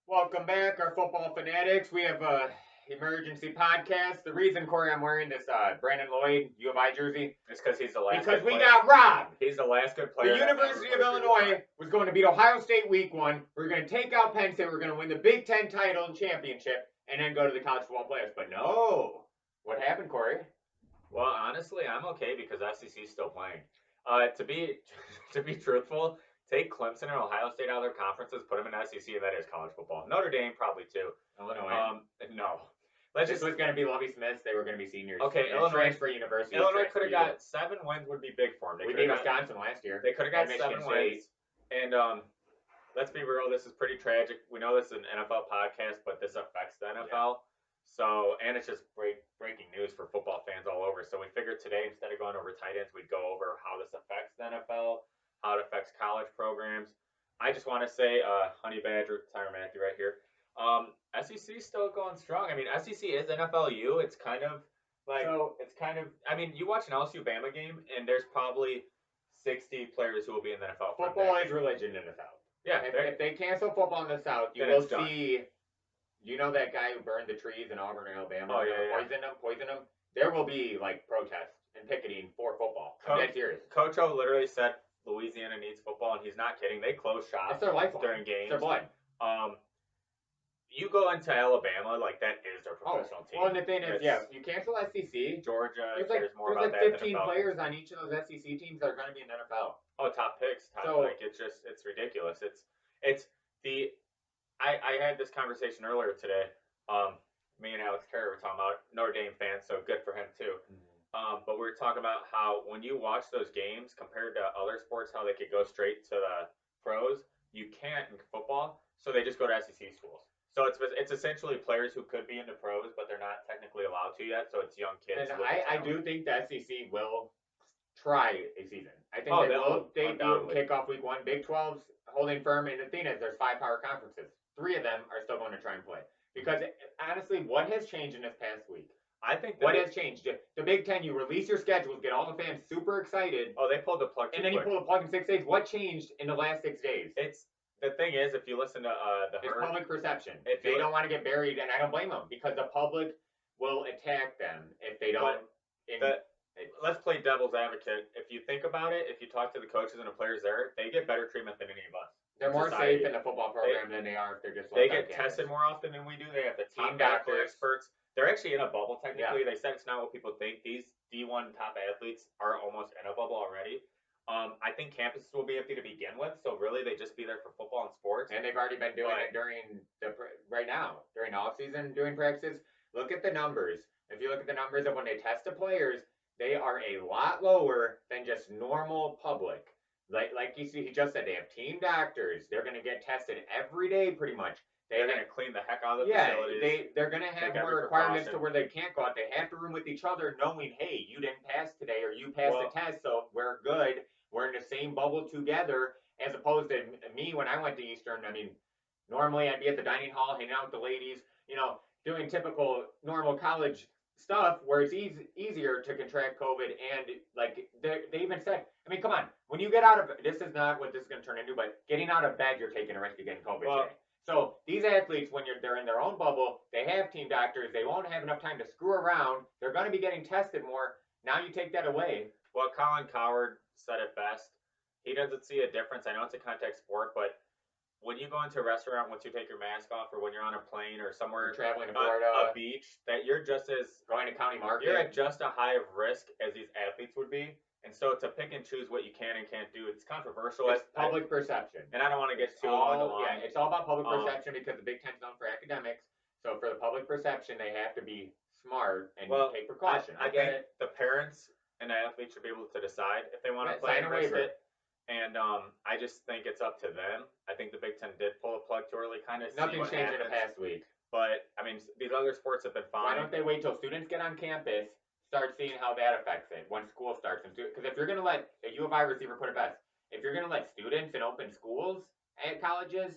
Welcome back, our football fanatics. We have a emergency podcast. The reason, Corey, I'm wearing this Brandon Lloyd U of I jersey is because he's the last. Because we got robbed. He's the last good player. The University of Illinois was going to beat Ohio State week 1. We're going to take out Penn State. We're going to win the Big Ten title and championship, and then go to the college football playoffs. But no, what happened, Corey? Well, honestly, I'm okay because SEC is still playing. To be truthful, take Clemson and Ohio State out of their conferences, put them in SEC, and that is college football. Notre Dame probably too. Illinois. No. This was going to be Lovie Smith. They were going to be seniors. Okay, Illinois transfer university. Illinois could have got 7 wins. Would be big for them. We beat Wisconsin last year. They could have got 7 wins. And let's be real. This is pretty tragic. We know this is an NFL podcast, but this affects the NFL. Yeah. So, and it's just breaking news for football fans all over. So we figured today, instead of going over tight ends, we'd go over how this affects the NFL, how it affects college programs. I just want to say, Honey Badger, Tyler Matthew right here. SEC is still going strong. I mean, SEC is NFLU. It's kind of like, I mean, you watch an LSU Bama game, and there's probably 60 players who will be in the NFL. Football is religion in the South. Yeah. If they cancel football in the South, you will see. You know that guy who burned the trees in Auburn, Alabama? Oh, yeah. Poison them. There will be, like, protests and picketing for football. I'm dead serious. Coach O literally said Louisiana needs football, and he's not kidding. They close shop it's their lifeline. During games. It's their blood. You go into Alabama, like, that is their professional team. Well, and the thing is, you cancel SEC. Georgia, there's like 15 players on each of those SEC teams that are going to be in the NFL. Oh, top picks. It's ridiculous. I had this conversation earlier today. Me and Alex Carey were talking about Notre Dame fans, so good for him too. Mm-hmm. But we were talking about how when you watch those games compared to other sports, how they could go straight to the pros, you can't in football, so they just go to SEC schools. So it's essentially players who could be in the pros, but they're not technically allowed to yet. So it's young kids. And I do think the SEC will try a season. I think they do kick off week 1. Big 12's holding firm, and the thing is, there's 5 power conferences. 3 of them are still going to try and play. Because, honestly, what has changed in this past week? I think what has changed? The Big Ten, you release your schedules, get all the fans super excited. Oh, they pulled the plug too And then quick. You pull the plug in 6 days. What changed in the last 6 days? The thing is, if you listen to it's public perception. If they don't want to get buried, and I don't blame them, because the public will attack them if they don't. Let's play devil's advocate. If you think about it, if you talk to the coaches and the players there, they get better treatment than any of us. They're more safe in the football program than they are if they're just. They get tested more often than we do. They have the team doctor experts. They're actually in a bubble technically. Yeah. They said it's not what people think. These D1 top athletes are almost in a bubble already. I think campuses will be empty to begin with, so really they just be there for football and sports. And they've already been doing it during right now during off season doing practices. Look at the numbers. If you look at the numbers of when they test the players, they are a lot lower than just normal public. Like you see, he just said they have team doctors. They're going to get tested every day pretty much. They're going to clean the heck out of the facilities. They're going to have more requirements to where they can't go out. They have to room with each other knowing, hey, you didn't pass today or you passed the test, so we're good. We're in the same bubble together, as opposed to me when I went to Eastern. I mean, normally I'd be at the dining hall hanging out with the ladies, doing typical normal college stuff where it's easier to contract COVID. And like they even said, I mean, come on, when you get out of, this is not what this is going to turn into, but getting out of bed, you're taking a risk of getting COVID today. So these athletes, when they're in their own bubble, they have team doctors. They won't have enough time to screw around. They're going to be getting tested more. Now you take that away. Well, Colin Cowherd said it best. He doesn't see a difference. I know it's a contact sport, but when you go into a restaurant, once you take your mask off, or when you're on a plane or somewhere traveling to Florida, a beach, that you're just as going to county market. You're at just a high of risk as these athletes would be. And so to pick and choose what you can and can't do, it's controversial. It's public perception. And I don't want to get too long. Yeah, it's all about public perception because the Big Ten's known for academics. So for the public perception, they have to be smart and take precaution. I get it. The parents and the athletes should be able to decide if they want to play and risk it. And I just think it's up to them. I think the Big Ten did pull a plug too early, kind of. Nothing changed in the past week. But I mean, these other sports have been fine. Why don't they wait till students get on campus, start seeing how that affects it when school starts? Because if you're going to let a U of I receiver put it best, if you're going to let students in open schools at colleges,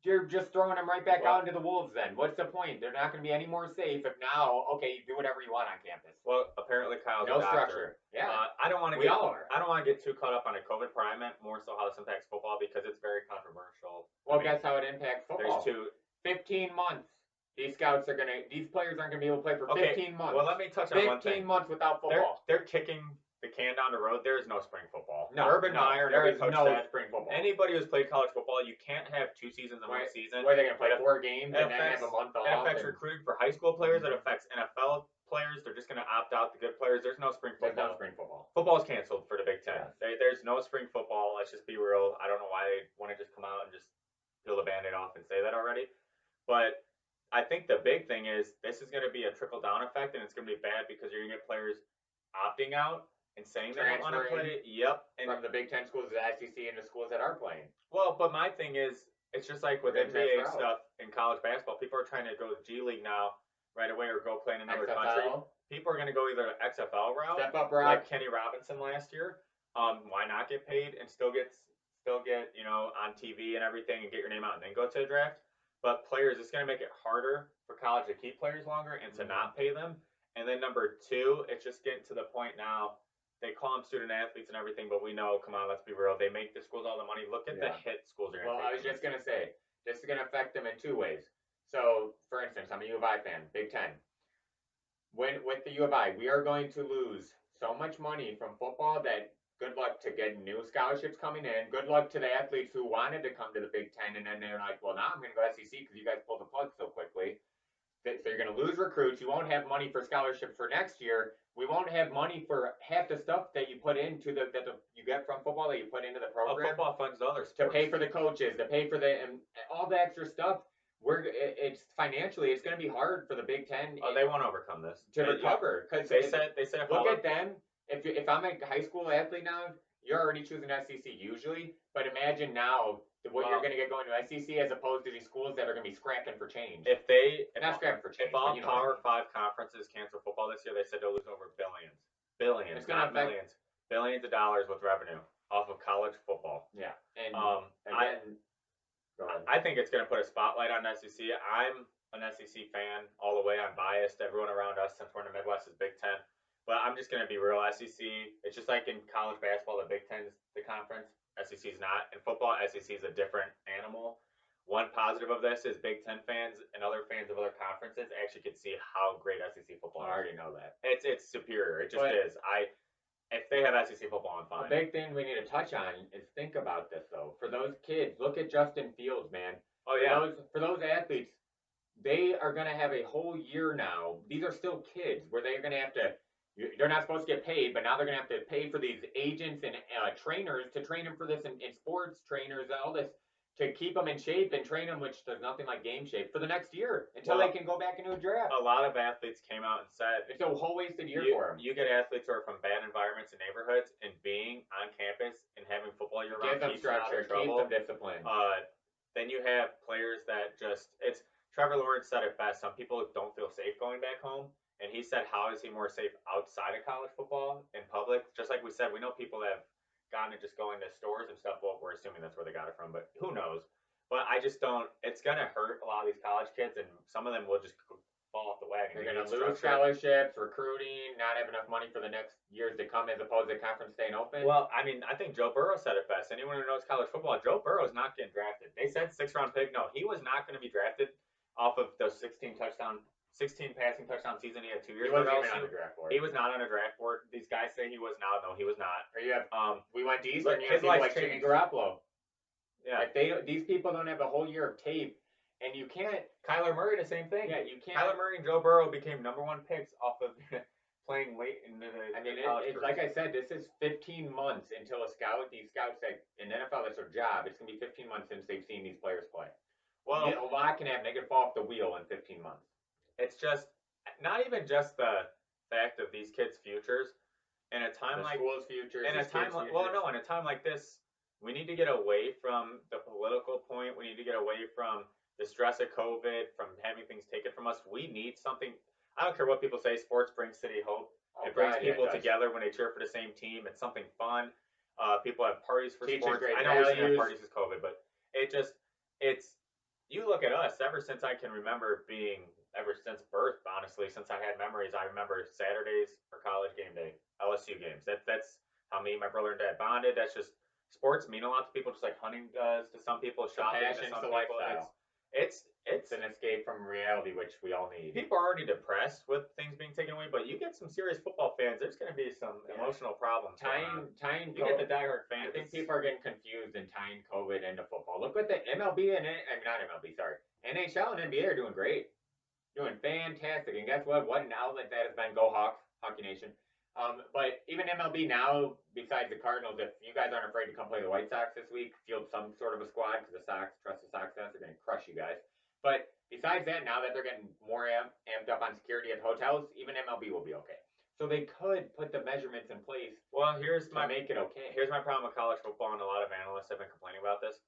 you're just throwing them right back out into the wolves then. What's the point? They're not going to be any more safe if now, okay, you do whatever you want on campus. Well, apparently Kyle's no a structure. Yeah. I don't want to get too caught up on a COVID part. I meant more so how this impacts football because it's very controversial. Well, guess how it impacts football. football. There's 2. 15 months. These players aren't gonna be able to play for 15 months. Well, let me touch on one thing. 15 months without football. They're kicking the can down the road. There is no spring football. No, Urban Meyer, there is coach no said, spring football. anybody who's played college football, you can't have 2 seasons in one season. Where are they going to play 4 games and then have a month off? It affects recruiting for high school players. It affects NFL players. They're just going to opt out the good players. There's no spring football. There's no spring football. Football's canceled for the Big Ten. Yes. There's no spring football. Let's just be real. I don't know why they want to just come out and just peel the Band-Aid off and say that already. But I think the big thing is this is going to be a trickle-down effect, and it's going to be bad because you're going to get players opting out and saying they don't want to play. Yep. And from the Big Ten schools to the SEC and the schools that are playing. Well, but my thing is, it's just like with NBA stuff in college basketball. People are trying to go to G League now right away or go play in another country. People are going to go either XFL route, step up route, like Kenny Robinson last year. Why not get paid and still get on TV and everything and get your name out and then go to the draft? But players, it's going to make it harder for college to keep players longer and to not pay them. And then number 2, it's just getting to the point now. They call them student athletes and everything, but we know, come on, let's be real. They make the schools all the money. Look at the hit schools are going to take. Well, I was just going to say, this is going to affect them in 2 ways. So, for instance, I'm a U of I fan, Big Ten. With the U of I, we are going to lose so much money from football that good luck to getting new scholarships coming in. Good luck to the athletes who wanted to come to the Big Ten, and then they're like, well, now I'm going to go SEC because you guys pulled the plug so quickly. So you're going to lose recruits. You won't have money for scholarships for next year. We won't have money for half the stuff that you put into you get from football that you put into the program. Football funds the other sports. To pay for the coaches, to pay for and all the extra stuff. It's financially, it's going to be hard for the Big Ten. Oh, they won't overcome this to recover because they said. Look at them. If I'm a high school athlete now, you're already choosing SEC usually. But imagine now what you're going to get going to SEC as opposed to these schools that are going to be scrapping for change. Not scrapping for change. If all Power 5 conferences cancel football this year, they said they'll lose over billions, not millions, billions of dollars with revenue off of college football. Yeah, and I think it's going to put a spotlight on SEC. I'm an SEC fan all the way. I'm biased. Everyone around us, since we're in the Midwest, is Big Ten. But I'm just going to be real. SEC, it's just like in college basketball, the Big Ten is the conference. SEC is not. In football, SEC is a different animal. One positive of this is Big Ten fans and other fans of other conferences actually can see how great SEC football is. I already know that. It's superior. It just is. If they have SEC football, I'm fine. The big thing we need to touch on is think about this, though. For those kids, look at Justin Fields, man. Oh, yeah. For those athletes, they are going to have a whole year now. These are still kids where they're going to have to – they're not supposed to get paid, but now they're going to have to pay for these agents and trainers to train them for this and sports trainers and all this to keep them in shape and train them, which there's nothing like game shape, for the next year until they can go back into a draft. A lot of athletes came out and said it's a whole wasted year for them. You get athletes who are from bad environments and neighborhoods, and being on campus and having football year-round keeps them out of trouble. Keeps them disciplined. Then you have players that Trevor Lawrence said it best. Some people don't feel safe going back home. And he said, how is he more safe outside of college football in public? Just like we said, we know people have gotten it just going to stores and stuff. Well, we're assuming that's where they got it from, but who knows? But I just don't. It's going to hurt a lot of these college kids, and some of them will just fall off the wagon. They're going to lose scholarships, recruiting, not have enough money for the next years to come as opposed to the conference staying open. Well, I mean, I think Joe Burrow said it best. Anyone who knows college football, Joe Burrow is not getting drafted. They said 6th-round pick. No, he was not going to be drafted off of those 16 passing touchdown season he had 2 years ago. He wasn't on the draft board. He was not on a draft board. These guys say he was now. No, he was not. Or you have we went to Eastern. You his have people life like Jimmy Garoppolo. Yeah. These people don't have a whole year of tape, and you can't. Kyler Murray, the same thing. Yeah, you can't. Kyler Murray and Joe Burrow became #1 picks off of playing late in the. It's like I said. This is 15 months until these scouts that in the NFL, that's their job. It's gonna be 15 months since they've seen these players play. Well, a lot can happen. They could fall off the wheel in 15 months. It's just not even just the fact of these kids' futures. In a time like school's futures. In a time like this, we need to get away from the political point. We need to get away from the stress of COVID, from having things taken from us. We need something. I don't care what people say. Sports brings city hope. It brings people together when they cheer for the same team. It's something fun. People have parties for sports. I know we shouldn't have parties with COVID, but you look at us. Ever since I can remember ever since birth, honestly, since I had memories, I remember Saturdays for college game day, LSU games. That's how me and my brother and dad bonded. That's just sports mean a lot to people, just like hunting does to some people, shopping to some people. It's an escape from reality, which we all need. People are already depressed with things being taken away, but you get some serious football fans. There's going to be some emotional problems. Tying. You get the diehard fans. I think people are getting confused and tying COVID into football. Look what the MLB and not MLB, sorry, NHL and NBA are doing great, doing fantastic. And guess what? What an outlet that has been. Go Hawks, Hockey Nation. But even MLB now, besides the Cardinals, if you guys aren't afraid to come play the White Sox this week, field some sort of a squad because the Sox, trust the Sox fans, are going to crush you guys. But besides that, now that they're getting more amped up on security at hotels, even MLB will be okay. So they could put the measurements in place. Well, make it okay. Here's my problem with college football, and a lot of analysts have been complaining about this.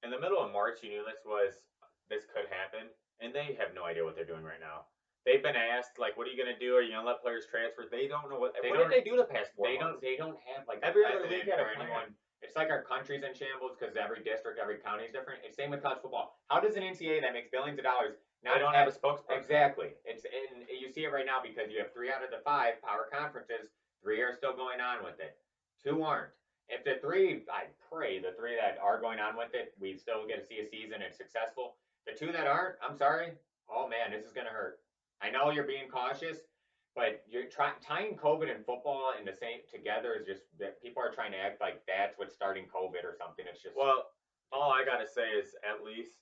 In the middle of March, you knew this could happen, and they have no idea what they're doing right now. They've been asked, like, what are you going to do? Are you going to let players transfer? They don't know what did they do the past 4 months? They don't have like every other league or anyone. It's like our country's in shambles because every district, every county is different. It's same with college football. How does an NCAA that makes billions of dollars not don't have a spokesperson? Exactly. You see it right now because you have 3 out of the 5 power conferences. 3 are still going on with it. 2 aren't. If the 3, I pray the 3 that are going on with it, we still get to see a season and successful. The 2 that aren't, I'm sorry. Oh man, this is gonna hurt. I know you're being cautious. But you're tying COVID and football in the same together is just that people are trying to act like that's what's starting COVID or something. It's just all I gotta say is at least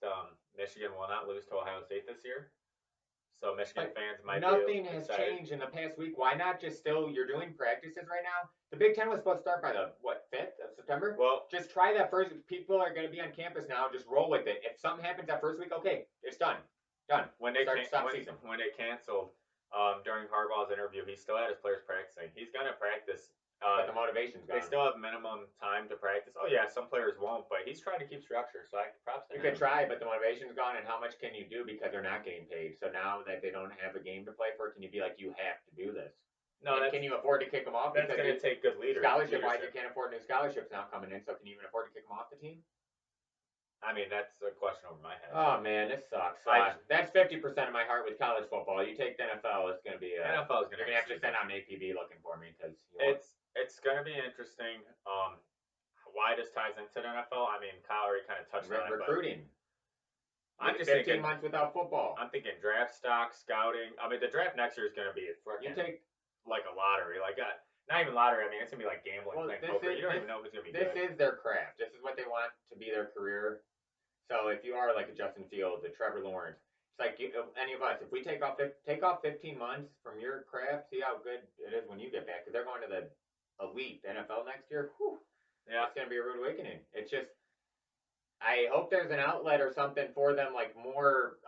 Michigan will not lose to Ohio State this year. So Michigan fans might. Nothing has changed in the past week. Why not just you're doing practices right now? The Big Ten was supposed to start by the 5th of September. Well, just try that first. People are going to be on campus now. Just roll with it. If something happens that first week, okay, it's done. When they canceled. During Harbaugh's interview, he still had his players practicing. He's going to practice. But the motivation's gone. They still have minimum time to practice. Oh, yeah, some players won't, but he's trying to keep structure, so props to him. You could try, but the motivation's gone, and how much can you do because they're not getting paid? So now that they don't have a game to play for, can you be like, you have to do this? No, can you afford to kick them off? That's going to take good leaders. Scholarship-wise, you can't afford new scholarships now coming in, so can you even afford to kick them off the team? I mean, that's a question over my head. Oh man, this sucks. That's 50% of my heart with college football. You take the NFL, it's going to be. NFL is going to have to send out an APB looking for me because it's going to be interesting. Why this ties into the NFL? I mean, Kyle already kind of touched on it. Recruiting. I'm just 15 months without football. I'm thinking draft stock, scouting. I mean, the draft next year is going to be like a lottery, not even lottery. I mean, it's gonna be like gambling, playing poker. You don't even know who's gonna be good. This is their craft. This is what they want to be their career. So if you are like a Justin Fields, a Trevor Lawrence, it's like any of us. If we take off 15 months from your craft, see how good it is when you get back. Because they're going to the elite NFL next year. Whew, yeah, it's gonna be a rude awakening. It's just, I hope there's an outlet or something for them, like more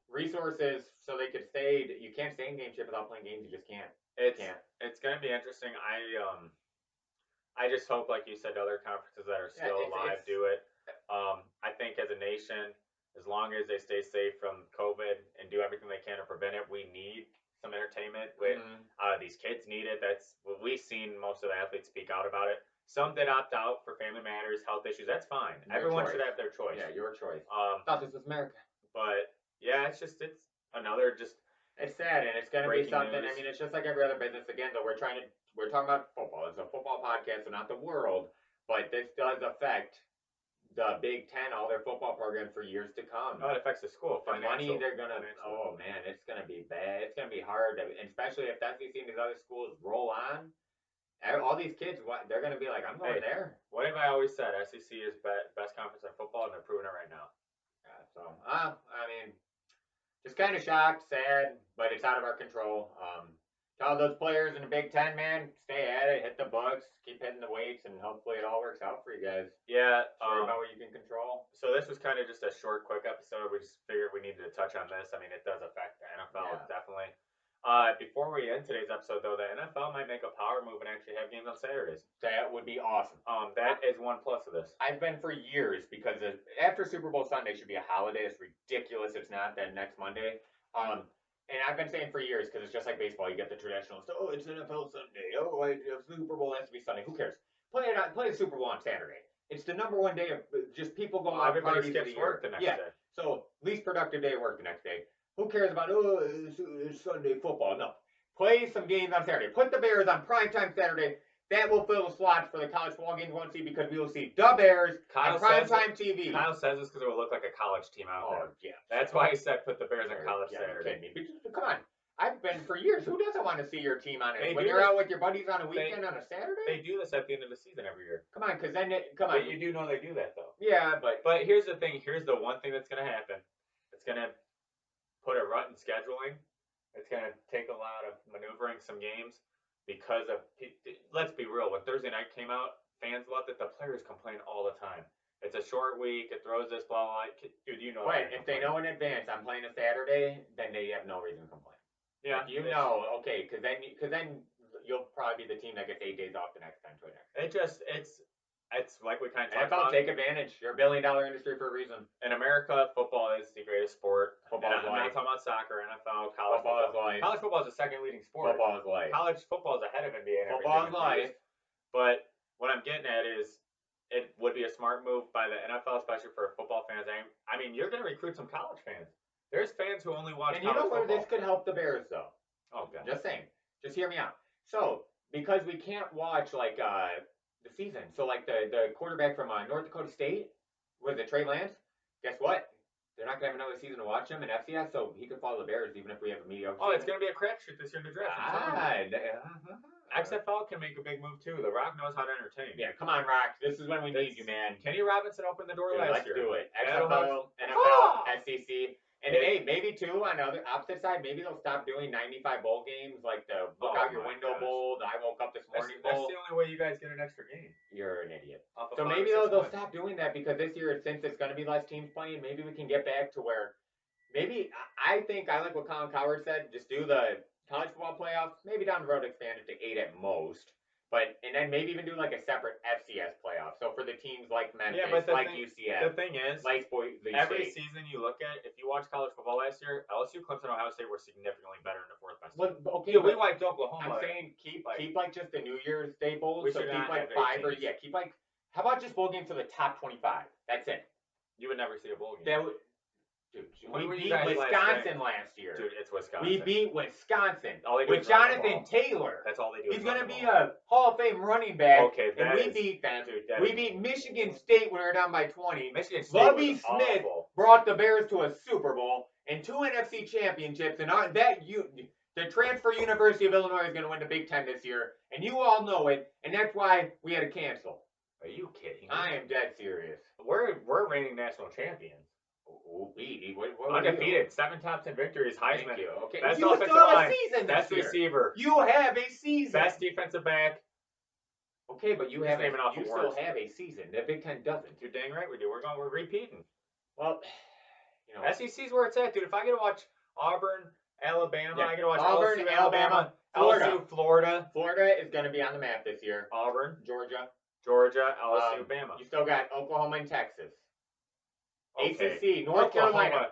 resources, so they could stay. You can't stay in gameship without playing games. You just can't. It's going to be interesting. I just hope, like you said, other conferences that are still alive do it. I think as a nation, as long as they stay safe from COVID and do everything they can to prevent it, we need some entertainment. These kids need it. That's what we've seen. Most of the athletes speak out about it. Some did opt out for family matters, health issues. That's fine. Everyone should have their choice. Yeah, your choice. Thought this was America. But yeah, it's another just. It's sad, and it's going to be something. News. I mean, it's just like every other business. Again, though, we're talking about football. It's a football podcast, so not the world. But this does affect the Big Ten, all their football programs for years to come. Oh, it affects the school. The money they're going to. Oh man, it's going to be bad. It's going to be hard, especially if SEC and these other schools roll on. All these kids, they're going to be like, I'm going there. What have I always said? SEC is best conference in football, and they're proving it right now. Yeah. So, I mean. Just kind of shocked, sad, but it's out of our control. To all those players in the Big Ten, man, stay at it, hit the books, keep hitting the weights, and hopefully it all works out for you guys. Yeah. About what you can control. So this was kind of just a short, quick episode. We just figured we needed to touch on this. I mean, it does affect the NFL, definitely. Before we end today's episode, though, the NFL might make a power move and actually have games on Saturdays. That would be awesome. That is one plus of this. I've been for years because after Super Bowl Sunday should be a holiday. It's ridiculous. It's not that next Monday. And I've been saying for years because it's just like baseball. You get the traditional. Oh, it's NFL Sunday. Oh, Super Bowl has to be Sunday. Who cares? Play the Super Bowl on Saturday. It's the number one day of just people going out. Everybody skips work the next day. So least productive day of work the next day. Who cares about, it's Sunday football? No. Play some games on Saturday. Put the Bears on primetime Saturday. that will fill the slots for the college football games we won't see because we will see the Bears on primetime TV. Kyle says this because it will look like a college team out there. Yeah. That's why he said put the Bears on college Saturday. But come on. I've been for years. Who doesn't want to see your team on it? When you're out with your buddies on a weekend on a Saturday? They do this at the end of the season every year. Come on, because then But you do know they do that though. Yeah, but here's the thing. Here's the one thing that's going to happen. It's going to put a rut in scheduling. It's going to take a lot of maneuvering some games because of. Let's be real. When Thursday night came out, fans loved it. The players complain all the time. It's a short week. It throws this blah blah. Dude, you know. Wait, if they know in advance I'm playing a Saturday, then they have no reason to complain. Yeah, like, okay, because then you'll probably be the team that gets 8 days off the next time. It's like we kind of talked about. Take advantage. You're a $1 billion industry for a reason. In America, football is the greatest sport. Football is life. I'm not talking about soccer, NFL, college football. Is life. College football is the second leading sport. Football is life. College football is ahead of NBA. Football is life. But what I'm getting at is it would be a smart move by the NFL, especially for football fans. I mean, you're going to recruit some college fans. There's fans who only watch college football. And you know where this could help the Bears, though? Oh, God. Just saying. Just hear me out. So, because we can't watch, like, the season. So, like, the quarterback from North Dakota State, was it Trey Lance? Guess what? They're not going to have another season to watch him in FCS, so he could follow the Bears even if we have a mediocre season. It's going to be a crapshoot this year in the draft. XFL can make a big move, too. The Rock knows how to entertain. Yeah, come on, Rock. This is when we need you, man. Kenny Robinson opened the door last year. Let's do it. XFL, NFL, SEC. And hey, maybe too on the opposite side, maybe they'll stop doing 95 bowl games like the look out your window bowl, the I woke up this morning bowl. That's the only way you guys get an extra game. You're an idiot. So maybe they'll stop doing that because this year, since it's going to be less teams playing, maybe we can get back to where maybe I think I like what Colin Cowherd said. Just do the college football playoffs. Maybe down the road expand it to 8 at most. And then maybe even do like a separate FCS playoff. So for the teams like Memphis, UCF. The thing is, every State. season you look at, if you watch college football last year, LSU, Clemson, Ohio State were significantly better in the fourth best. We wiped Oklahoma. I'm saying keep like just the New Year's Day bowls. So keep like 5 or keep like. How about just bowl games for the top 25? That's it. You would never see a bowl game. We beat Wisconsin last year. Dude, it's Wisconsin. We beat Wisconsin with Jonathan Taylor. That's all they do. He's going to be a Hall of Fame running back. Okay, and we beat them. We beat Michigan State when we were down by 20. Michigan State Lovie Smith brought the Bears to a Super Bowl and 2 NFC championships. And the transfer University of Illinois is going to win the Big Ten this year. And you all know it. And that's why we had to cancel. Are you kidding me? I am dead serious. We're reigning national champions. Undefeated, 7 top 10 victories, Heisman. Thank you. Okay, best you offensive still have line, a season best this year. receiver. You have a season. Best defensive back. Okay, but you still have a season. The Big Ten doesn't. You're dang right we do. We're repeating. Well, SEC's where it's at, dude. If I get to watch Auburn, Alabama, I get to watch Auburn, LSU, Alabama, LSU, Florida. Florida is going to be on the map this year. Auburn, Georgia, LSU, Bama. You still got Oklahoma and Texas. Okay. ACC, North Carolina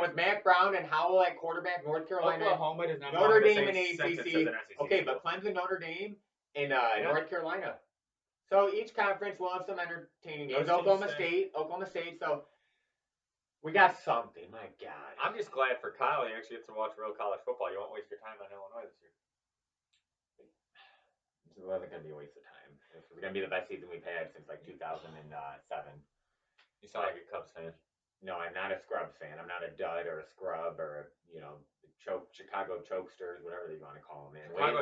with Matt Brown and Howell at quarterback. North Carolina, Oklahoma does not Notre Dame and ACC. Okay, but Clemson, Notre Dame, and North Carolina. So each conference will have some entertaining games. Oklahoma State. So we got something. My God, I'm just glad for Kyle. He actually gets to watch real college football. You won't waste your time on Illinois this year. It wasn't going to be a waste of time. This was going to be the best season we've had since like 2007. You sound like a Cubs fan. No, I'm not a Scrubs fan. I'm not a dud or a scrub or Chicago chokesters, whatever you want to call them. Man. Wave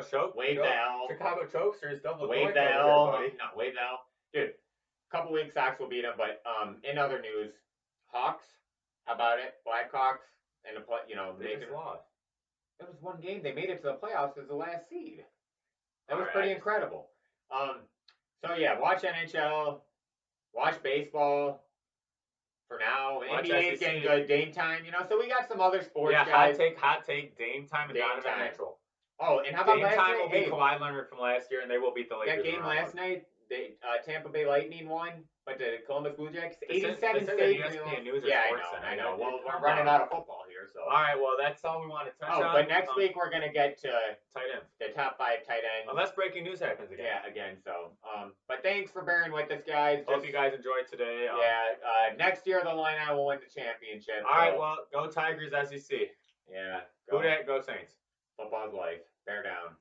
the L. Chicago chokesters. Wave the L. No, wave the L. Dude, a couple weeks Sox will beat them, but in other news, Hawks. How about it? Blackhawks and they just lost. It was one game. They made it to the playoffs as the last seed. That was pretty incredible. So yeah, watch NHL, watch baseball. For now, NBA's getting good. Dame time, so we got some other sports guys. Hot take. Dame time and Donovan Mitchell. Oh, and how about Dame time will be Kawhi Leonard from last year, and they will beat the Lakers. That game last night, Tampa Bay Lightning won, but the Columbus Blue Jackets, 87 states. I know. Well, we're running out of football here, so. All right, well, that's all we want to touch on. But next week we're gonna get to tight ends, the top 5 tight ends. Unless breaking news happens again. Yeah, again. So, but thanks for bearing with us, guys. Hope you guys enjoyed today. Next year the Illini will win the championship. All right, well, go Tigers, SEC. Yeah. Go Saints. Football's life. Bear down.